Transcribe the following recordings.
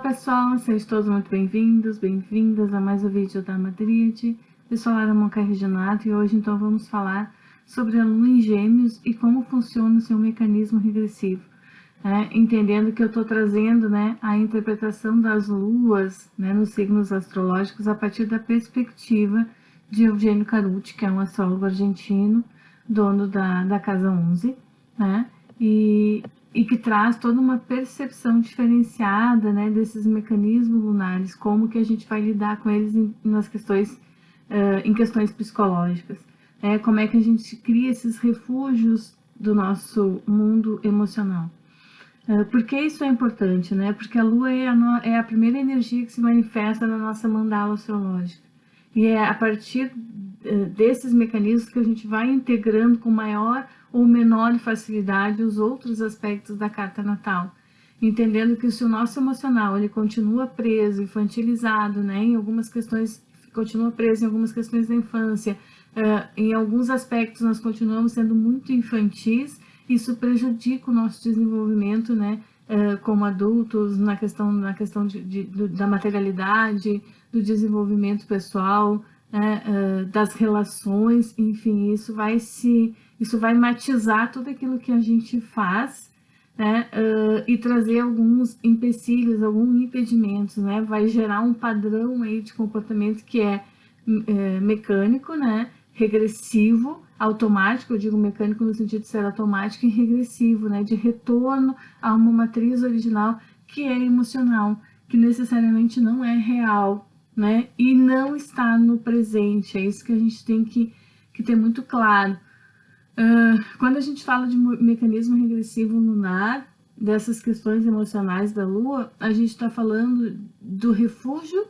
pessoal, sejam todos muito bem-vindos, bem-vindas a mais um vídeo da Madríade. Eu sou a Lara Moncair Reginato e hoje então vamos falar sobre a Lua em Gêmeos e como funciona o seu mecanismo regressivo. Entendendo que eu estou trazendo a interpretação das luas nos signos astrológicos a partir da perspectiva de Eugênio Caruti, que é um astrólogo argentino, dono da Casa 11, e que traz toda uma percepção diferenciada desses mecanismos lunares, como que a gente vai lidar com eles em questões psicológicas, como é que a gente cria esses refúgios do nosso mundo emocional. Por que isso é importante? Porque a Lua é a primeira energia que se manifesta na nossa mandala astrológica. E é a partir desses mecanismos que a gente vai integrando com maior ou menor facilidade os outros aspectos da carta natal. Entendendo que se o nosso emocional ele continua preso, infantilizado, em algumas questões, continua preso em algumas questões da infância, em alguns aspectos nós continuamos sendo muito infantis, isso prejudica o nosso desenvolvimento, como adultos, na questão da materialidade, do desenvolvimento pessoal, das relações, enfim, isso vai matizar tudo aquilo que a gente faz, e trazer alguns empecilhos, alguns impedimentos, vai gerar um padrão aí de comportamento que é mecânico, regressivo, automático, eu digo mecânico no sentido de ser automático e regressivo, de retorno a uma matriz original que é emocional, que necessariamente não é real, e não está no presente. É isso que a gente tem que ter muito claro. Quando a gente fala de mecanismo regressivo lunar, dessas questões emocionais da Lua, a gente está falando do refúgio,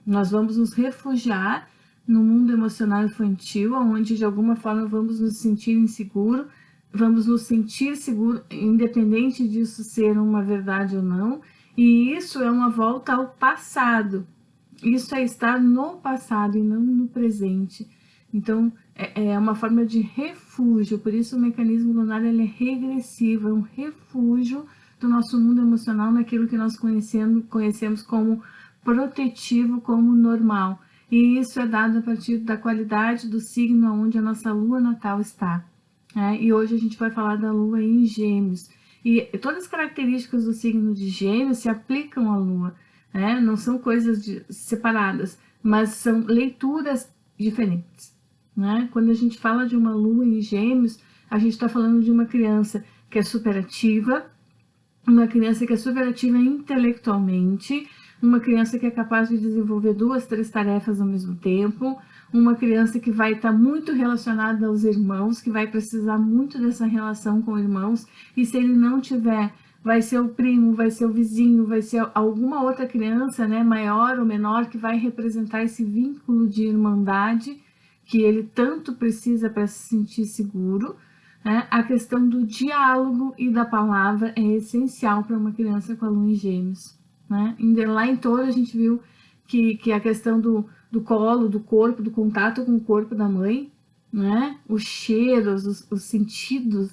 nós vamos nos refugiar no mundo emocional infantil, onde de alguma forma vamos nos sentir inseguro, vamos nos sentir seguro, independente disso ser uma verdade ou não, e isso é uma volta ao passado, isso é estar no passado e não no presente. Então, é uma forma de refúgio, por isso o mecanismo lunar ele é regressivo, é um refúgio do nosso mundo emocional naquilo que nós conhecemos como protetivo, como normal. E isso é dado a partir da qualidade do signo onde a nossa lua natal está. E hoje a gente vai falar da lua em Gêmeos. E todas as características do signo de Gêmeos se aplicam à lua. Não são coisas separadas, mas são leituras diferentes. Quando a gente fala de uma lua em Gêmeos, a gente está falando de uma criança que é superativa, uma criança que é superativa intelectualmente, uma criança que é capaz de desenvolver 2, 3 tarefas ao mesmo tempo, uma criança que vai estar muito relacionada aos irmãos, que vai precisar muito dessa relação com irmãos, e se ele não tiver, vai ser o primo, vai ser o vizinho, vai ser alguma outra criança, maior ou menor, que vai representar esse vínculo de irmandade que ele tanto precisa para se sentir seguro. A questão do diálogo e da palavra é essencial para uma criança com a lua em Gêmeos. Lá em Touro a gente viu que a questão do colo, do corpo, do contato com o corpo da mãe, os cheiros, os sentidos,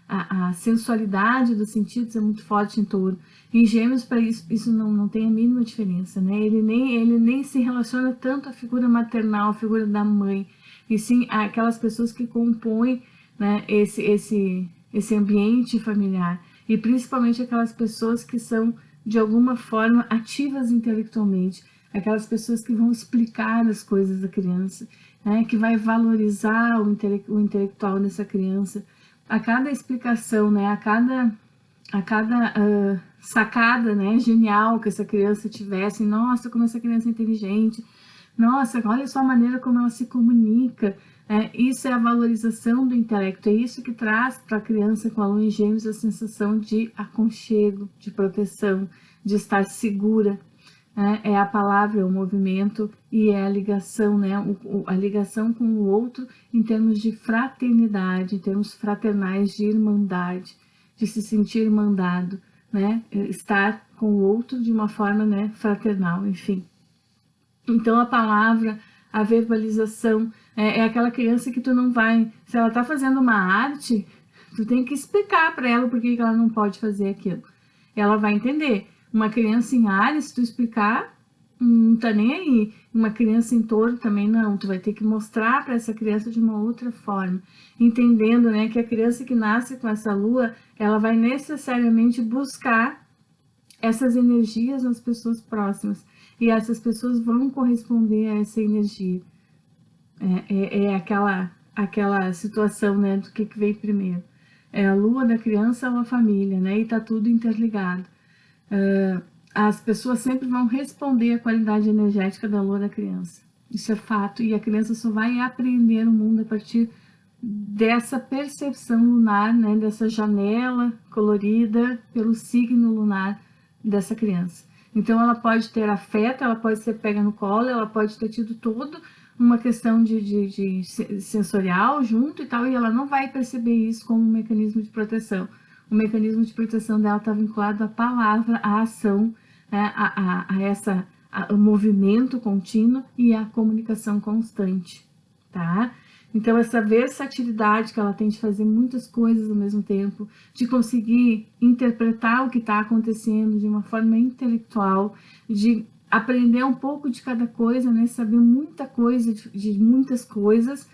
a sensualidade dos sentidos é muito forte em Touro. Em Gêmeos, para isso não tem a mínima diferença, Ele nem se relaciona tanto à figura maternal, à figura da mãe, e sim aquelas pessoas que compõem esse ambiente familiar, e principalmente aquelas pessoas que são de alguma forma ativas intelectualmente, aquelas pessoas que vão explicar as coisas da criança, que vai valorizar o intelectual dessa criança, a cada explicação, a cada sacada, genial que essa criança tivesse. Nossa, como essa criança é inteligente, nossa, olha só a maneira como ela se comunica. Isso é a valorização do intelecto, é isso que traz para a criança com a lua em Gêmeos a sensação de aconchego, de proteção, de estar segura. É a palavra, é o movimento e é a ligação, a ligação com o outro em termos de fraternidade, em termos fraternais de irmandade, de se sentir irmandado, estar com o outro de uma forma fraternal, enfim. Então a palavra, a verbalização, é aquela criança que tu não vai, se ela está fazendo uma arte, tu tem que explicar para ela por que ela não pode fazer aquilo. ela vai entender. Uma criança em Áries, se tu explicar, não tá nem aí. Uma criança em Touro também não. Tu vai ter que mostrar para essa criança de uma outra forma, entendendo, né, que a criança que nasce com essa lua, ela vai necessariamente buscar essas energias nas pessoas próximas, e essas pessoas vão corresponder a essa energia. É aquela situação, né, do que veio primeiro. É a lua da criança ou a família, né, e tá tudo interligado. As pessoas sempre vão responder à qualidade energética da lua da criança. Isso é fato, e a criança só vai aprender o mundo a partir dessa percepção lunar, né, dessa janela colorida pelo signo lunar dessa criança. Então ela pode ter afeto, ela pode ser pega no colo, ela pode ter tido toda uma questão de sensorial junto e tal, e ela não vai perceber isso como um mecanismo de proteção. O mecanismo de proteção dela está vinculado à palavra, à ação, né, o movimento contínuo e à comunicação constante, tá? Então, essa versatilidade que ela tem de fazer muitas coisas ao mesmo tempo, de conseguir interpretar o que está acontecendo de uma forma intelectual, de aprender um pouco de cada coisa, né? Saber muita coisa de muitas coisas,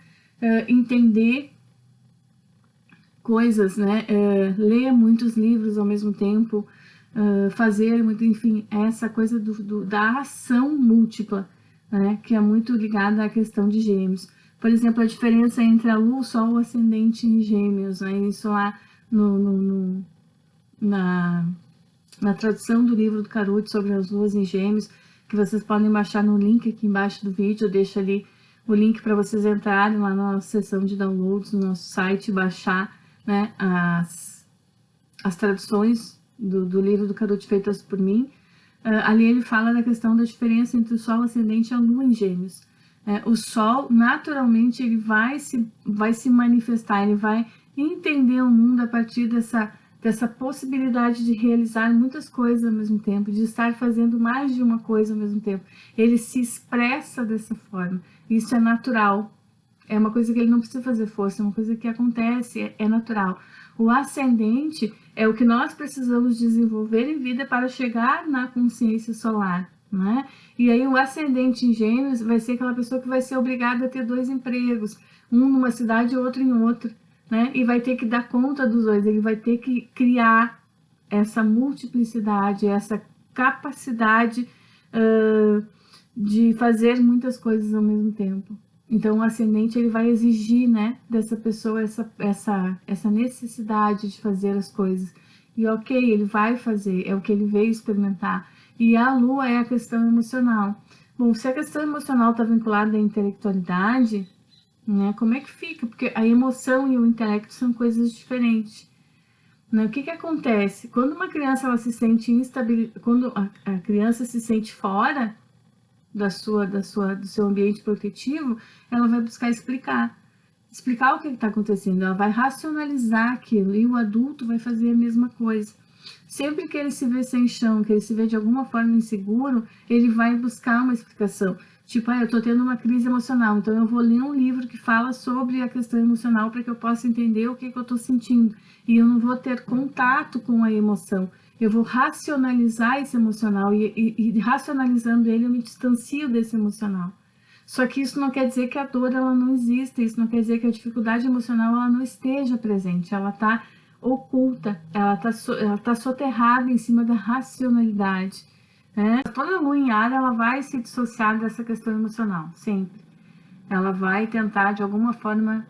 entender coisas, né? Ler muitos livros ao mesmo tempo, fazer muito, enfim, essa coisa da ação múltipla, né? Que é muito ligada à questão de Gêmeos. Por exemplo, a diferença entre a Lua, o Sol, o Ascendente em Gêmeos, né? Isso lá na tradução do livro do Caruth sobre as luas em Gêmeos, que vocês podem baixar no link aqui embaixo do vídeo. Eu deixo ali o link para vocês entrarem lá na seção de downloads no nosso site e baixar, né, as traduções do livro do Caruth feitas por mim. Ali ele fala da questão da diferença entre o Sol, o Ascendente e a Lua em Gêmeos. O Sol, naturalmente, ele vai se manifestar, ele vai entender o mundo a partir dessa possibilidade de realizar muitas coisas ao mesmo tempo, de estar fazendo mais de uma coisa ao mesmo tempo. Ele se expressa dessa forma. Isso é natural. É uma coisa que ele não precisa fazer força, é uma coisa que acontece, é natural. O ascendente é o que nós precisamos desenvolver em vida para chegar na consciência solar, né? E aí o ascendente em Gêmeos vai ser aquela pessoa que vai ser obrigada a ter 2 empregos, um numa cidade e outro em outra, né? E vai ter que dar conta dos dois, ele vai ter que criar essa multiplicidade, essa capacidade de fazer muitas coisas ao mesmo tempo. Então, o ascendente ele vai exigir, né, dessa pessoa essa necessidade de fazer as coisas. E ok, ele vai fazer, é o que ele veio experimentar. E a Lua é a questão emocional. Bom, se a questão emocional está vinculada à intelectualidade, né, como é que fica? Porque a emoção e o intelecto são coisas diferentes. Né? O que acontece? Quando uma criança ela se sente quando a criança se sente fora do seu ambiente protetivo, ela vai buscar explicar o que está acontecendo, ela vai racionalizar aquilo, e o adulto vai fazer a mesma coisa. Sempre que ele se vê sem chão, que ele se vê de alguma forma inseguro, ele vai buscar uma explicação. Tipo, eu estou tendo uma crise emocional, então eu vou ler um livro que fala sobre a questão emocional para que eu possa entender o que eu estou sentindo. E eu não vou ter contato com a emoção. Eu vou racionalizar esse emocional e racionalizando ele eu me distancio desse emocional. Só que isso não quer dizer que a dor ela não exista, isso não quer dizer que a dificuldade emocional ela não esteja presente, ela está oculta, ela tá soterrada em cima da racionalidade. Né? Toda lua em ar ela vai se dissociar dessa questão emocional, sempre. Ela vai tentar de alguma forma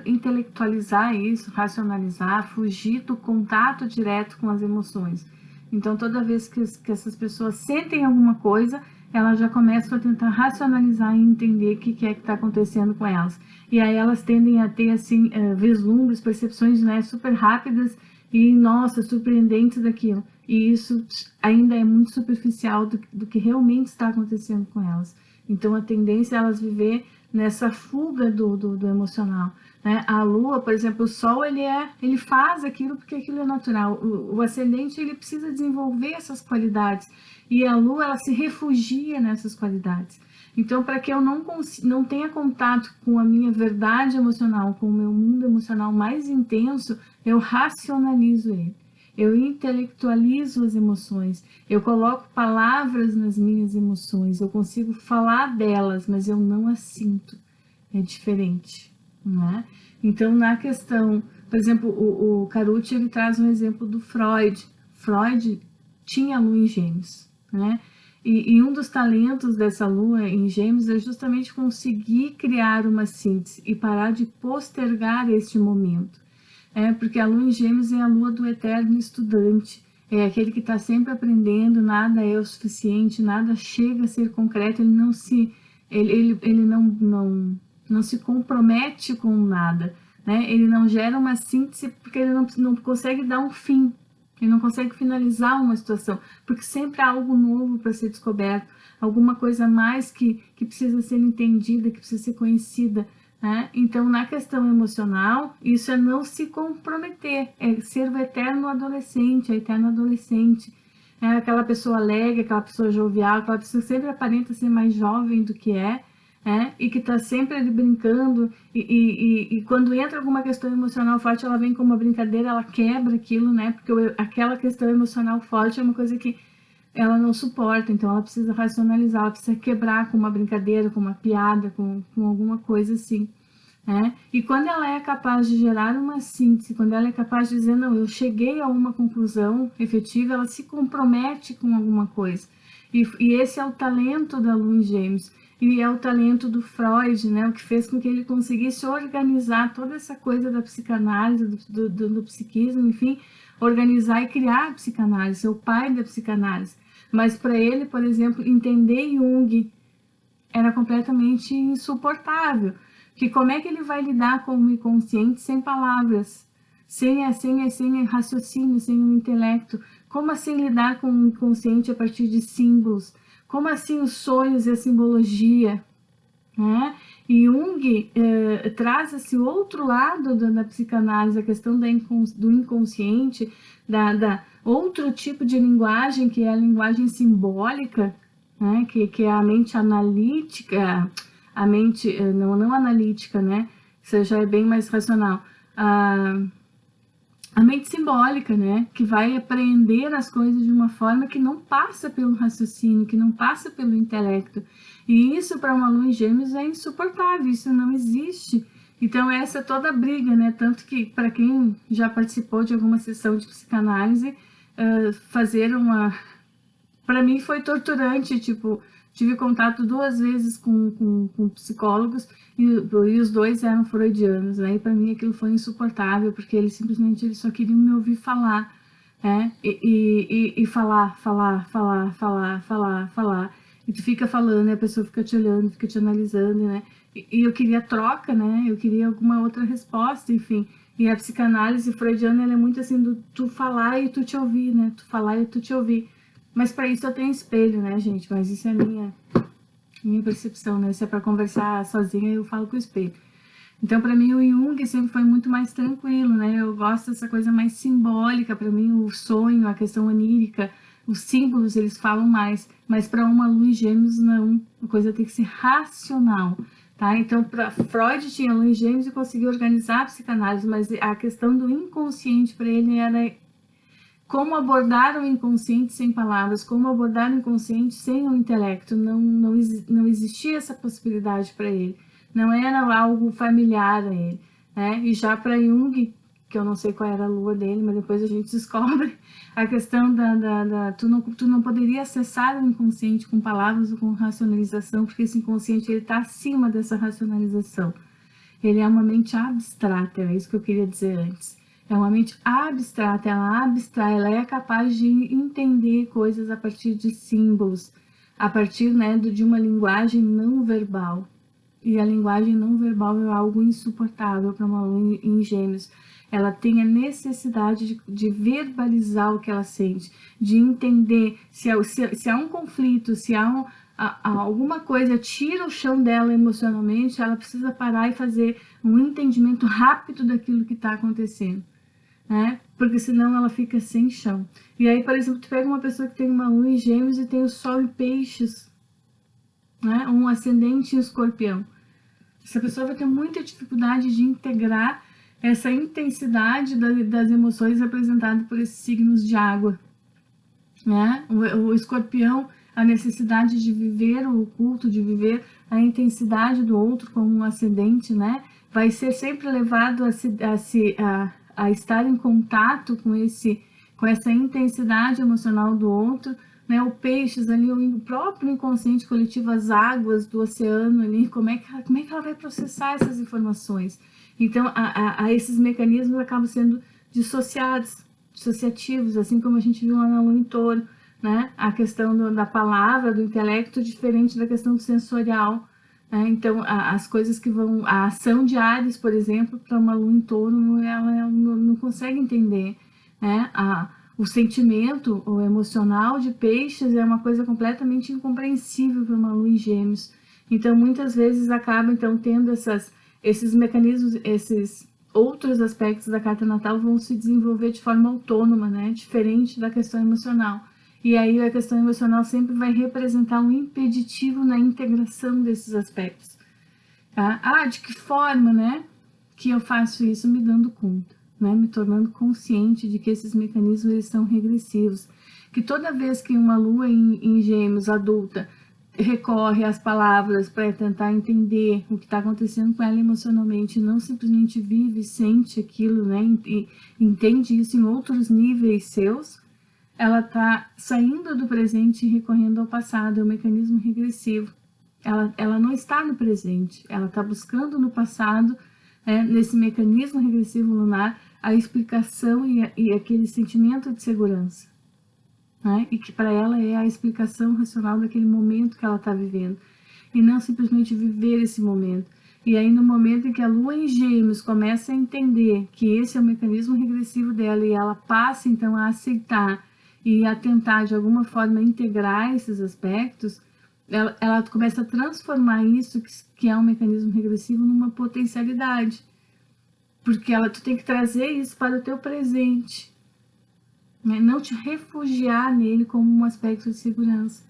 intelectualizar isso, racionalizar, fugir do contato direto com as emoções. Então, toda vez que essas pessoas sentem alguma coisa, elas já começam a tentar racionalizar e entender o que é que está acontecendo com elas. E aí elas tendem a ter, assim, vislumbres, percepções, né, super rápidas e, nossa, surpreendentes daquilo. E isso ainda é muito superficial do que realmente está acontecendo com elas. Então, a tendência é elas viver nessa fuga do emocional. Né? A Lua, por exemplo, o Sol, ele faz aquilo porque aquilo é natural. O ascendente, ele precisa desenvolver essas qualidades. E a Lua, ela se refugia nessas qualidades. Então, para que eu não tenha contato com a minha verdade emocional, com o meu mundo emocional mais intenso, eu racionalizo ele. eu intelectualizo as emoções, eu coloco palavras nas minhas emoções, eu consigo falar delas, mas eu não as sinto. É diferente, né? Então, na questão, por exemplo, o Carucci, ele traz um exemplo do Freud. Freud tinha a lua em Gêmeos, né? E um dos talentos dessa lua em Gêmeos é justamente conseguir criar uma síntese e parar de postergar este momento. Porque a lua em Gêmeos é a lua do eterno estudante, é aquele que está sempre aprendendo, nada é o suficiente, nada chega a ser concreto, ele não se compromete com nada, né? Ele não gera uma síntese porque ele não consegue dar um fim, ele não consegue finalizar uma situação, porque sempre há algo novo para ser descoberto, alguma coisa a mais que precisa ser entendida, que precisa ser conhecida, né? Então, na questão emocional, isso é não se comprometer, é ser o eterno adolescente, a eterna adolescente. É aquela pessoa alegre, aquela pessoa jovial, aquela pessoa que sempre aparenta ser mais jovem do que e que está sempre ali brincando, e quando entra alguma questão emocional forte, ela vem com uma brincadeira, ela quebra aquilo, né? Porque aquela questão emocional forte é uma coisa que ela não suporta, então ela precisa racionalizar, ela precisa quebrar com uma brincadeira, com uma piada, com alguma coisa assim. E quando ela é capaz de gerar uma síntese, quando ela é capaz de dizer, não, eu cheguei a uma conclusão efetiva, ela se compromete com alguma coisa. E esse é o talento da Lua em Gêmeos. E é o talento do Freud, né, o que fez com que ele conseguisse organizar toda essa coisa da psicanálise, do psiquismo, enfim, organizar e criar a psicanálise, ser o pai da psicanálise. Mas para ele, por exemplo, entender Jung era completamente insuportável. Que como é que ele vai lidar com o inconsciente sem palavras, sem raciocínio, sem o intelecto? Como assim lidar com o inconsciente a partir de símbolos? Como assim os sonhos e a simbologia? Né? E Jung traz esse outro lado da psicanálise, a questão do inconsciente, outro tipo de linguagem, que é a linguagem simbólica, né? que é a mente analítica, a mente não analítica, né? Isso já é bem mais racional. A mente simbólica, né? Que vai apreender as coisas de uma forma que não passa pelo raciocínio, que não passa pelo intelecto. E isso para uma lua em Gêmeos é insuportável, isso não existe. Então essa é toda a briga, né? Tanto que para quem já participou de alguma sessão de psicanálise, fazer uma... Para mim foi torturante, tipo, tive contato 2 vezes com psicólogos e os 2 eram freudianos, né? E para mim aquilo foi insuportável, porque eles só queriam me ouvir falar, né? E falar. E tu fica falando, e a pessoa fica te olhando, fica te analisando, né? E eu queria troca, né? Eu queria alguma outra resposta, enfim. E a psicanálise freudiana, ela é muito assim, do tu falar e tu te ouvir, né? Tu falar e tu te ouvir. Mas para isso eu tenho espelho, né, gente? Mas isso é minha percepção, né? Se é para conversar sozinha, eu falo com o espelho. Então, para mim, o Jung sempre foi muito mais tranquilo, né? Eu gosto dessa coisa mais simbólica. Para mim, o sonho, a questão onírica, os símbolos, eles falam mais. Mas para uma lua em Gêmeos, não. A coisa tem que ser racional, tá? Então, para Freud tinha lua em Gêmeos e conseguiu organizar a psicanálise, mas a questão do inconsciente para ele era como abordar o inconsciente sem palavras, como abordar o inconsciente sem o intelecto. Não existia essa possibilidade para ele. Não era algo familiar a ele. Né? E já para Jung, que eu não sei qual era a lua dele, mas depois a gente descobre a questão tu não poderia acessar o inconsciente com palavras ou com racionalização, porque esse inconsciente está acima dessa racionalização. Ele é uma mente abstrata, é isso que eu queria dizer antes. É uma mente abstrata, ela abstrai, ela é capaz de entender coisas a partir de símbolos, a partir, né, de uma linguagem não verbal. E a linguagem não verbal é algo insuportável para uma lua em Gêmeos. Ela tem a necessidade de verbalizar o que ela sente, de entender se há um conflito, se há alguma coisa tira o chão dela emocionalmente, ela precisa parar e fazer um entendimento rápido daquilo que está acontecendo. Né? Porque senão ela fica sem chão. E aí, por exemplo, tu pega uma pessoa que tem uma lua em Gêmeos e tem o Sol em Peixes, né? Um ascendente em Escorpião. Essa pessoa vai ter muita dificuldade de integrar essa intensidade das emoções representadas por esses signos de água, né? O escorpião, a necessidade de viver o oculto, de viver a intensidade do outro como um ascendente, né? Vai ser sempre levado a estar em contato com essa intensidade emocional do outro, né? O peixes ali, o próprio inconsciente coletivo, as águas do oceano ali, como é que ela vai processar essas informações? Então, esses mecanismos acabam sendo dissociativos, assim como a gente viu lá na Lua em Touro, né? A questão da palavra, do intelecto, diferente da questão do sensorial. Né? Então, as coisas que vão... A ação de Ares, por exemplo, para uma Lua em Touro, ela não consegue entender. Né? O sentimento, o emocional de Peixes é uma coisa completamente incompreensível para uma Lua em Gêmeos. Então, muitas vezes acaba então tendo esses mecanismos, esses outros aspectos da carta natal vão se desenvolver de forma autônoma, né? Diferente da questão emocional. E aí a questão emocional sempre vai representar um impeditivo na integração desses aspectos. Tá? De que forma, né, que eu faço isso? Me dando conta, né? Me tornando consciente de que esses mecanismos eles são regressivos. Que toda vez que uma lua em Gêmeos adulta recorre às palavras para tentar entender o que está acontecendo com ela emocionalmente, não simplesmente vive, sente aquilo, né, e entende isso em outros níveis seus, ela está saindo do presente e recorrendo ao passado, é um mecanismo regressivo. Ela não está no presente, ela está buscando no passado, nesse mecanismo regressivo lunar, a explicação e aquele sentimento de segurança. Né? E que para ela é a explicação racional daquele momento que ela está vivendo. E não simplesmente viver esse momento. E aí no momento em que a Lua em Gêmeos começa a entender que esse é o mecanismo regressivo dela e ela passa então a aceitar e a tentar de alguma forma integrar esses aspectos, ela começa a transformar isso, que é um mecanismo regressivo, numa potencialidade. Porque tu tem que trazer isso para o teu presente. Né? Não te refugiar nele como um aspecto de segurança.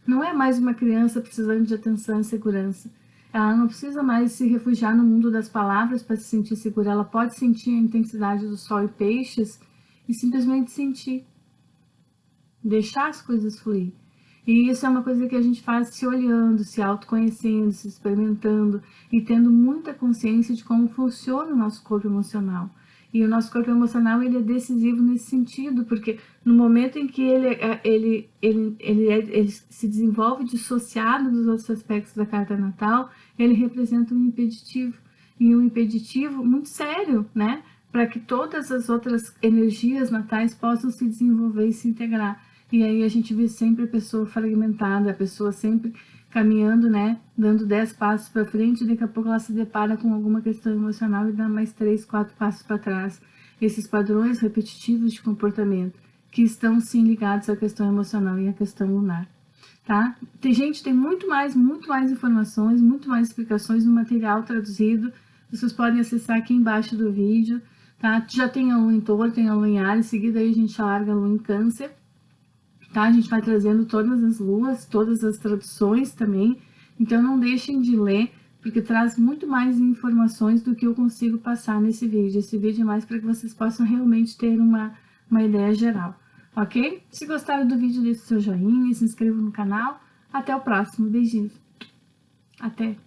Não é mais uma criança precisando de atenção e segurança. Ela não precisa mais se refugiar no mundo das palavras para se sentir segura. Ela pode sentir a intensidade do sol e peixes e simplesmente sentir. Deixar as coisas fluir. E isso é uma coisa que a gente faz se olhando, se autoconhecendo, se experimentando e tendo muita consciência de como funciona o nosso corpo emocional. E o nosso corpo emocional ele é decisivo nesse sentido, porque no momento em que ele se desenvolve dissociado dos outros aspectos da carta natal, ele representa um impeditivo. E um impeditivo muito sério, né? Para que todas as outras energias natais possam se desenvolver e se integrar. E aí a gente vê sempre a pessoa fragmentada, a pessoa sempre caminhando, né, dando 10 passos para frente, e daqui a pouco ela se depara com alguma questão emocional e dá mais 3, 4 passos para trás. Esses padrões repetitivos de comportamento que estão sim ligados à questão emocional e à questão lunar. Tá? Tem muito mais informações, muito mais explicações no material traduzido. Vocês podem acessar aqui embaixo do vídeo. Tá? Já tem a Lua em Touro, tem a Lua em Áries, em seguida aí a gente larga a Lua em Câncer. Tá? A gente vai trazendo todas as luas, todas as traduções também. Então não deixem de ler, porque traz muito mais informações do que eu consigo passar nesse vídeo. Esse vídeo é mais para que vocês possam realmente ter uma ideia geral. Ok? Se gostaram do vídeo, deixe seu joinha, se inscreva no canal. Até o próximo. Beijinhos. Até!